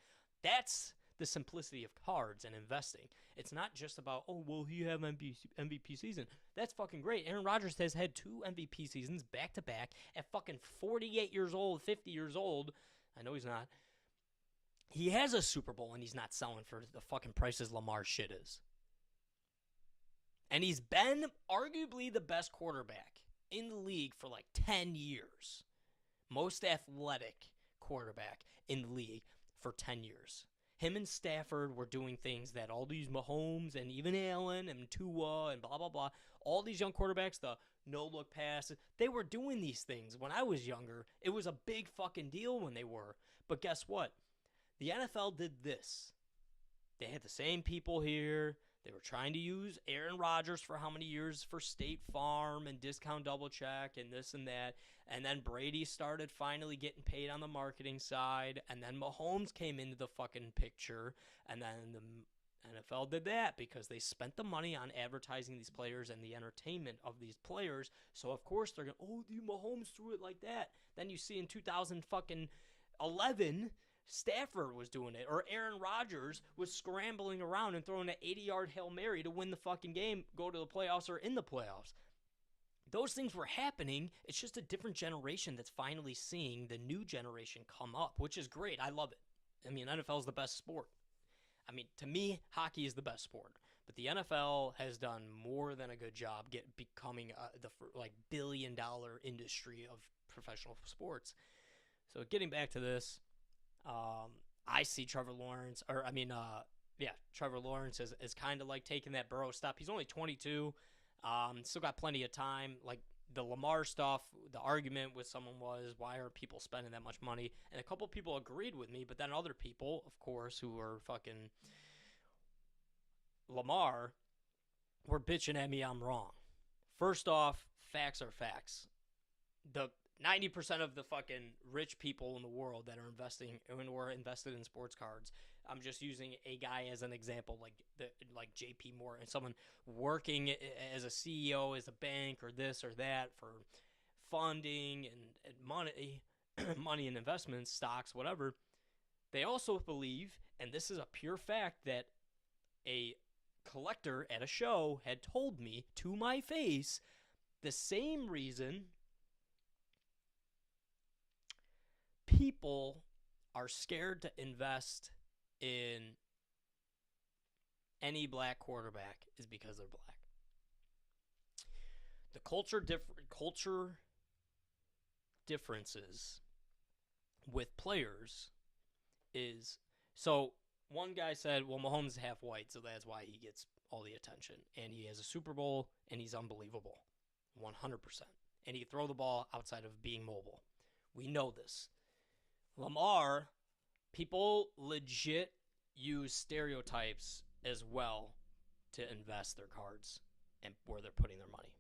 That's the simplicity of cards and investing. It's not just about, oh, well, he have MVP season. That's fucking great. Aaron Rodgers has had 2 MVP seasons back to back at fucking 48 years old, 50 years old. I know he's not. He has a Super Bowl and he's not selling for the fucking prices Lamar shit is. And he's been arguably the best quarterback in the league for like 10 years. Most athletic quarterback in the league for 10 years. Him and Stafford were doing things that all these Mahomes and even Allen and Tua and blah, blah, blah, all these young quarterbacks, the no-look passes, they were doing these things. When I was younger, it was a big fucking deal when they were. But guess what? The NFL did this. They had the same people here. They were trying to use Aaron Rodgers for how many years for State Farm and Discount Double Check and this and that. And then Brady started finally getting paid on the marketing side. And then Mahomes came into the fucking picture. And then the NFL did that because they spent the money on advertising these players and the entertainment of these players. So, of course, they're going, oh, the Mahomes threw it like that. Then you see in 2011, Stafford was doing it, or Aaron Rodgers was scrambling around and throwing an 80-yard Hail Mary to win the fucking game, go to the playoffs, or in the playoffs. Those things were happening. It's just a different generation that's finally seeing the new generation come up, which is great. I love it. I mean, NFL is the best sport. I mean, to me, hockey is the best sport. But the NFL has done more than a good job becoming the billion-dollar industry of professional sports. So getting back to this, I see Trevor Lawrence is kind of like taking that Burrow step. He's only 22, still got plenty of time. Like the Lamar stuff, the argument with someone was, why are people spending that much money? And a couple people agreed with me, but then other people, of course, who were fucking Lamar, were bitching at me I'm wrong. First off, facts are facts. The 90% of the fucking rich people in the world that are investing or invested in sports cards, I'm just using a guy as an example, like JP Morgan, someone working as a CEO, as a bank, or this or that for funding and money, money and investments, stocks, whatever. They also believe, and this is a pure fact, that a collector at a show had told me to my face the same reason people are scared to invest in any black quarterback is because they're black. The culture differences with players is, so one guy said, well, Mahomes is half white, so that's why he gets all the attention. And he has a Super Bowl, and he's unbelievable. 100%. And he can throw the ball outside of being mobile. We know this. Lamar, people legit use stereotypes as well to invest their cards and where they're putting their money.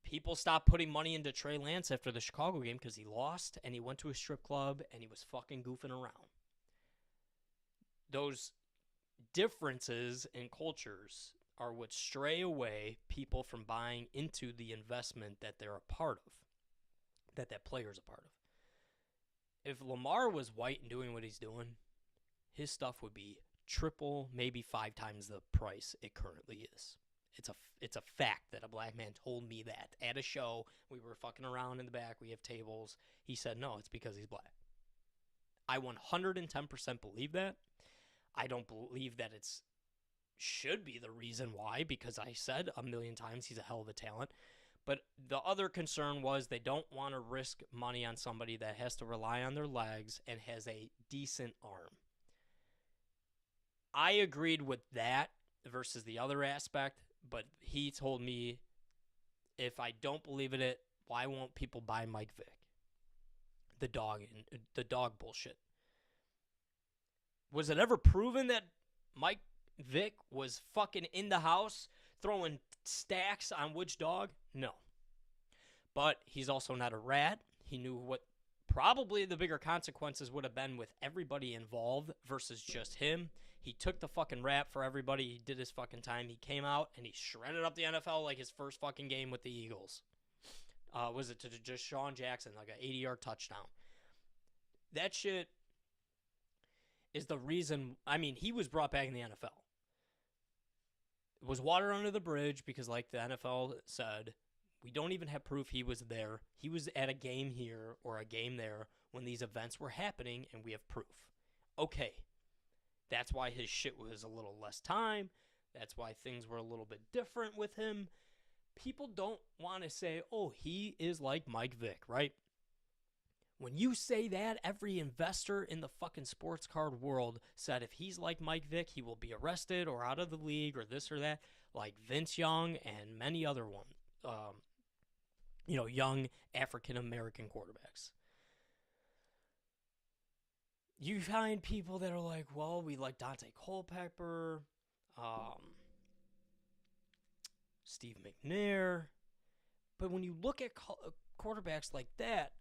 People stopped putting money into Trey Lance after the Chicago game because he lost and he went to a strip club and he was fucking goofing around. Those differences in cultures are what stray away people from buying into the investment that they're a part of, that player's a part of. If Lamar was white and doing what he's doing, his stuff would be triple, maybe 5 times the price it currently is. It's a fact that a black man told me that at a show. We were fucking around in the back. We have tables. He said, no, it's because he's black. I 110% believe that. I don't believe that it's should be the reason why, because I said a million times he's a hell of a talent. But the other concern was they don't want to risk money on somebody that has to rely on their legs and has a decent arm. I agreed with that versus the other aspect, but he told me if I don't believe in it, why won't people buy Mike Vick? The dog bullshit. Was it ever proven that Mike Vick was fucking in the house throwing stacks on which dog? No. But he's also not a rat. He knew what probably the bigger consequences would have been with everybody involved versus just him. He took the fucking rap for everybody. He did his fucking time. He came out and he shredded up the NFL like his first fucking game with the Eagles. Was it to just Sean Jackson, like an 80-yard touchdown? That shit is the reason. I mean, he was brought back in the NFL. It was water under the bridge because, like the NFL said, we don't even have proof he was there. He was at a game here or a game there when these events were happening, and we have proof. Okay. That's why his shit was a little less time. That's why things were a little bit different with him. People don't want to say, oh, he is like Mike Vick, right? When you say that, every investor in the fucking sports card world said if he's like Mike Vick, he will be arrested or out of the league or this or that, like Vince Young and many other ones. Young African-American quarterbacks. You find people that are like, well, we like Dante Culpepper, Steve McNair. But when you look at quarterbacks like that,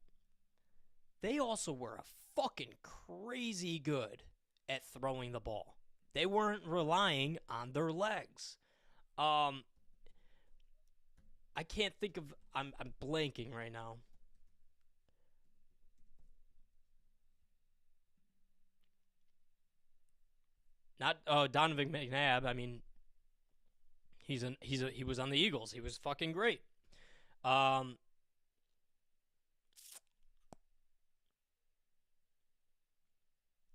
they also were a fucking crazy good at throwing the ball. They weren't relying on their legs. I can't think of. I'm blanking right now. Not Donovan McNabb. I mean, he was on the Eagles. He was fucking great. I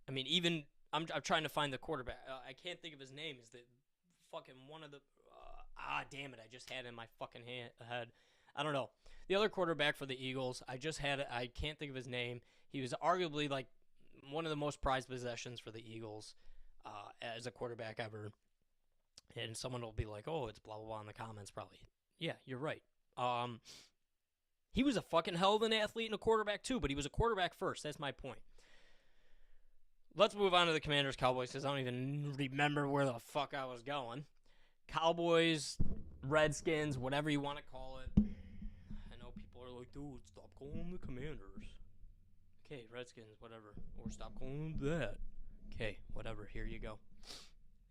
mean, even I'm trying to find the quarterback. I can't think of his name. Is the fucking one of the damn it! I just had it in my fucking head. I don't know. The other quarterback for the Eagles, I can't think of his name. He was arguably like one of the most prized possessions for the Eagles as a quarterback ever. And someone will be like, oh, it's blah, blah, blah in the comments probably. Yeah, you're right. He was a fucking hell of an athlete and a quarterback too, but he was a quarterback first. That's my point. Let's move on to the Commanders-Cowboys because I don't even remember where the fuck I was going. Cowboys, Redskins, whatever you want to call it. I know people are like, dude, stop calling them the Commanders. Okay, Redskins, whatever. Or stop calling them that. Okay, whatever. Here you go.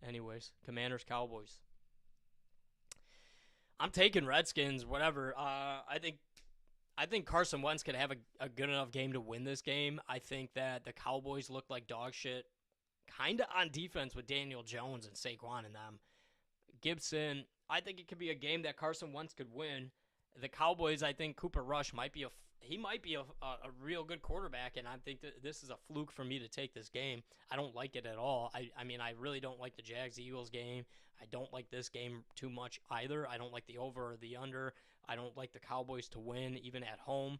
Anyways, Commanders-Cowboys. I'm taking Redskins, whatever. I think Carson Wentz could have a good enough game to win this game. I think that the Cowboys look like dog shit, kind of on defense with Daniel Jones and Saquon and them. Gibson, I think it could be a game that Carson Wentz could win. The Cowboys, I think Cooper Rush might be a real good quarterback, and I think that this is a fluke for me to take this game. I don't like it at all. I mean, I really don't like the Jags-Eagles game. I don't like this game too much either. I don't like the over or the under. I don't like the Cowboys to win, even at home.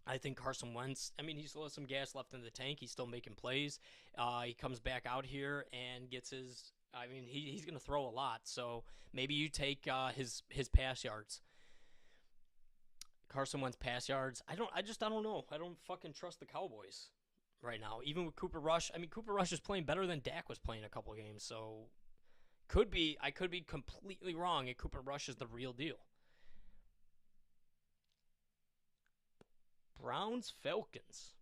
I think Carson Wentz, I mean, he still has some gas left in the tank. He's still making plays. He comes back out here and gets his, I mean, he's going to throw a lot. So maybe you take his pass yards. Carson Wentz pass yards. I don't know. I don't fucking trust the Cowboys right now. Even with Cooper Rush. I mean, Cooper Rush is playing better than Dak was playing a couple of games. So I could be completely wrong, and Cooper Rush is the real deal. Browns, Falcons.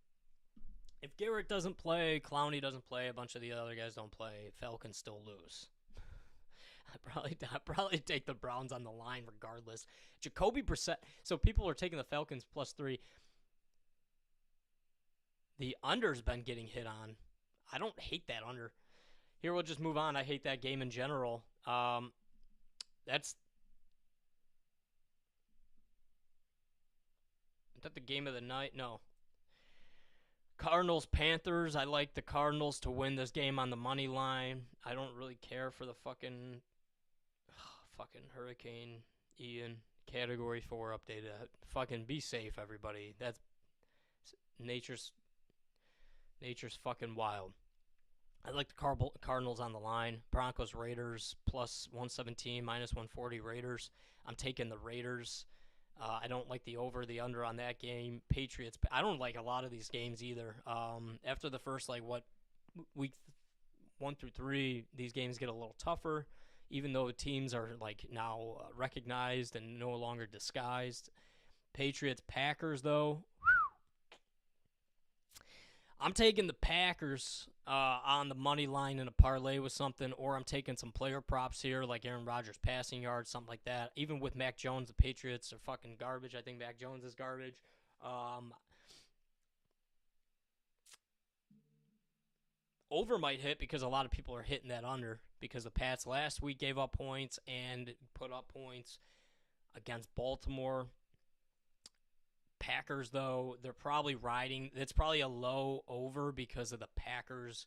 If Garrett doesn't play, Clowney doesn't play, a bunch of the other guys don't play, Falcons still lose. I'd probably take the Browns on the line regardless. Jacoby Brissett. So people are taking the Falcons +3. The under's been getting hit on. I don't hate that under. Here, we'll just move on. I hate that game in general. That's is that the game of the night? No. Cardinals Panthers. I like the Cardinals to win this game on the money line. I don't really care for the fucking Hurricane Ian Category 4 updated. Fucking be safe, everybody. That's nature's fucking wild. I like the Cardinals on the line. Broncos Raiders plus 117 minus 140 Raiders. I'm taking the Raiders. I don't like the over, the under on that game. Patriots. I don't like a lot of these games either. After the first week 1 through 3, these games get a little tougher. Even though teams are now recognized and no longer disguised. Patriots Packers though. I'm taking the Packers on the money line in a parlay with something, or I'm taking some player props here, like Aaron Rodgers passing yards, something like that. Even with Mac Jones, the Patriots are fucking garbage. I think Mac Jones is garbage. Over might hit because a lot of people are hitting that under because the Pats last week gave up points and put up points against Baltimore. Packers, though, they're probably riding. It's probably a low over because of the Packers.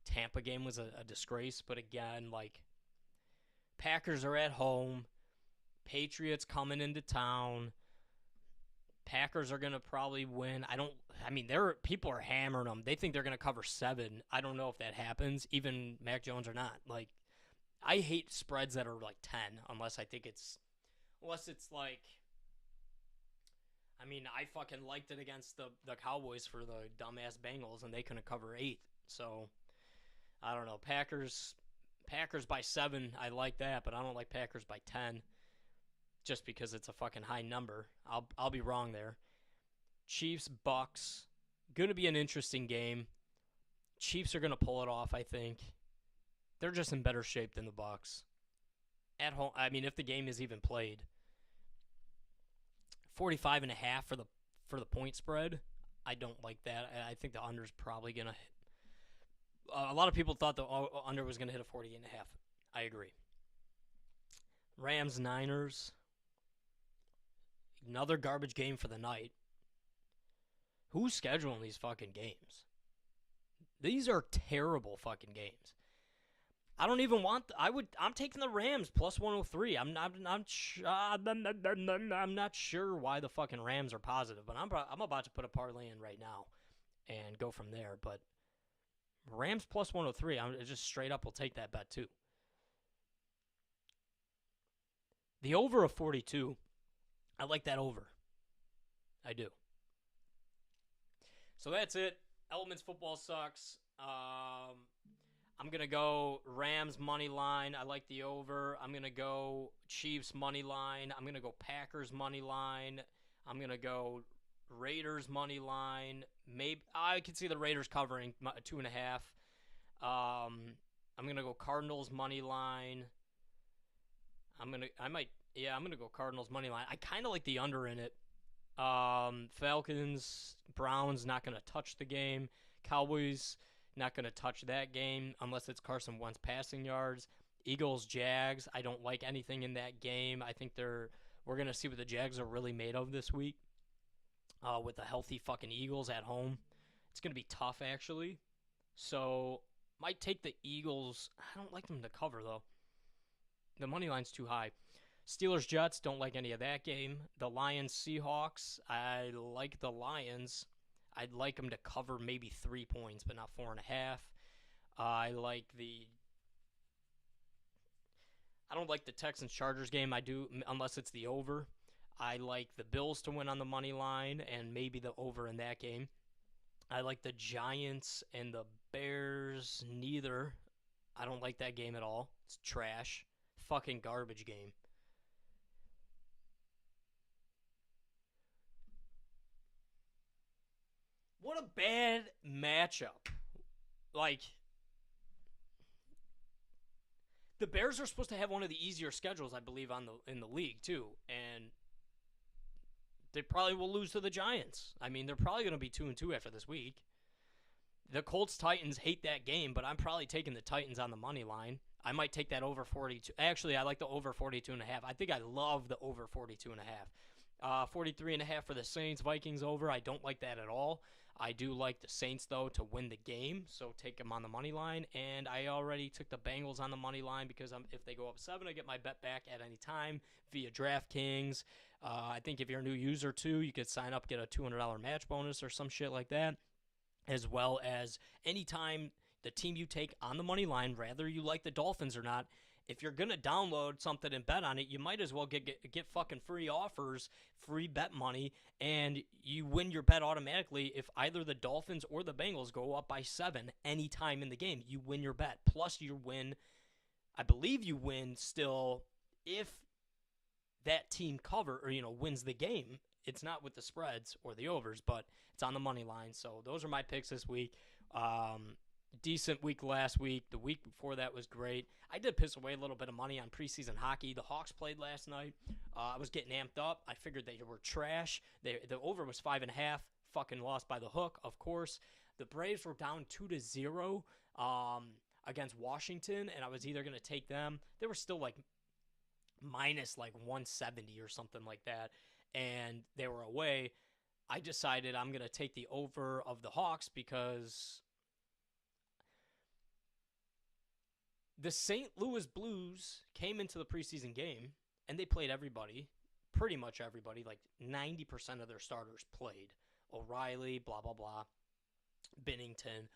Tampa game was a disgrace. But again, Packers are at home. Patriots coming into town. Packers are going to probably win. People are hammering them. They think they're going to cover 7. I don't know if that happens, even Mac Jones or not. I hate spreads that are 10, unless I fucking liked it against the Cowboys for the dumbass Bengals, and they couldn't cover 8. So, I don't know. Packers by 7, I like that, but I don't like Packers by 10, just because it's a fucking high number. I'll be wrong there. Chiefs Bucks, gonna be an interesting game. Chiefs are gonna pull it off, I think. They're just in better shape than the Bucks. At home, if the game is even played. 45.5 for the point spread. I don't like that. I think the under's probably going to hit. A lot of people thought the under was going to hit a 40.5. I agree. Rams Niners. Another garbage game for the night. Who's scheduling these fucking games? These are terrible fucking games. I don't even want. I'm taking the Rams plus 103. I'm not sure why the fucking Rams are positive, but I'm about to put a parlay in right now and go from there. But Rams plus 103. I'm just straight up will take that bet too. The over of 42. I like that over. I do. So that's it. Elements football sucks. I'm going to go Rams money line. I like the over. I'm going to go Chiefs money line. I'm going to go Packers money line. I'm going to go Raiders money line. Maybe I can see the Raiders covering 2.5. I'm going to go Cardinals money line. I'm going to go Cardinals money line. I kind of like the under in it. Falcons, Browns not going to touch the game. Cowboys not going to touch that game unless it's Carson Wentz passing yards. Eagles, Jags, I don't like anything in that game. I think we're going to see what the Jags are really made of this week with the healthy fucking Eagles at home. It's going to be tough, actually. So, might take the Eagles. I don't like them to cover, though. The money line's too high. Steelers, Jets, don't like any of that game. The Lions, Seahawks, I like the Lions. I'd like them to cover maybe 3 points, but not 4.5. I don't like the Texans-Chargers game. I do, unless it's the over. I like the Bills to win on the money line and maybe the over in that game. I like the Giants and the Bears. Neither. I don't like that game at all. It's trash. Fucking garbage game. What a bad matchup. The Bears are supposed to have one of the easier schedules, I believe, in the league too, and they probably will lose to the Giants. They're probably going to be 2-2 after this week. The Colts Titans hate that game, but I'm probably taking the Titans on the money line. I might take that over 42. Actually, I like the over 42.5. I think I love the over 42.5. 43.5 for the Saints. Vikings over. I don't like that at all. I do like the Saints, though, to win the game, so take them on the money line. And I already took the Bengals on the money line because if they go up 7, I get my bet back at any time via DraftKings. I think if you're a new user, too, you could sign up, get a $200 match bonus or some shit like that, as well as anytime the team you take on the money line, whether you like the Dolphins or not, if you're going to download something and bet on it, you might as well get fucking free offers, free bet money, and you win your bet automatically if either the Dolphins or the Bengals go up by 7 anytime in the game. You win your bet. Plus you win, I believe you win still if that team wins the game. It's not with the spreads or the overs, but it's on the money line. So those are my picks this week. Decent week last week. The week before that was great. I did piss away a little bit of money on preseason hockey. The Hawks played last night. I was getting amped up. I figured they were trash. The over was 5.5. Fucking lost by the hook, of course. The Braves were down 2-0 against Washington, and I was either going to take them. They were still like minus like 170 or something like that, and they were away. I decided I'm going to take the over of the Hawks because the St. Louis Blues came into the preseason game, and they played everybody, pretty much everybody, like 90% of their starters played. O'Reilly, blah, blah, blah. Binnington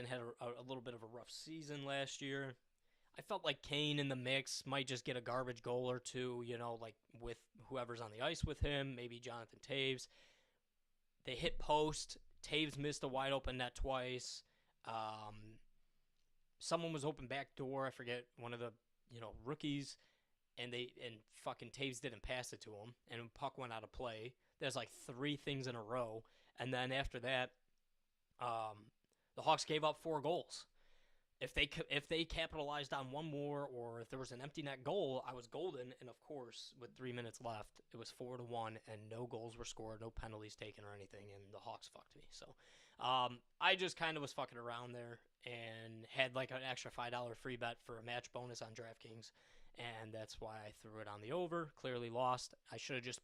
had a little bit of a rough season last year. I felt like Kane in the mix might just get a garbage goal or two, like with whoever's on the ice with him, maybe Jonathan Toews. They hit post. Toews missed a wide open net twice. Someone was open back door. I forget, one of the rookies, and fucking Toews didn't pass it to him, and puck went out of play. There's like 3 things in a row, and then after that, the Hawks gave up 4 goals. If they capitalized on one more, or if there was an empty net goal, I was golden. And of course, with 3 minutes left, it was 4-1, and no goals were scored, no penalties taken or anything, and the Hawks fucked me. So, I just kind of was fucking around there and had like an extra $5 free bet for a match bonus on DraftKings, and that's why I threw it on the over. Clearly lost. I should have just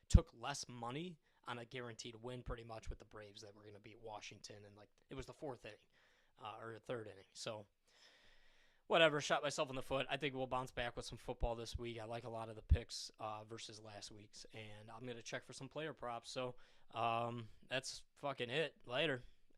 took less money on a guaranteed win, pretty much, with the Braves that were going to beat Washington, and like it was the 4th inning. Or 3rd inning. So, whatever, shot myself in the foot. I think we'll bounce back with some football this week. I like a lot of the picks versus last week's, and I'm going to check for some player props. So, that's fucking it. Later.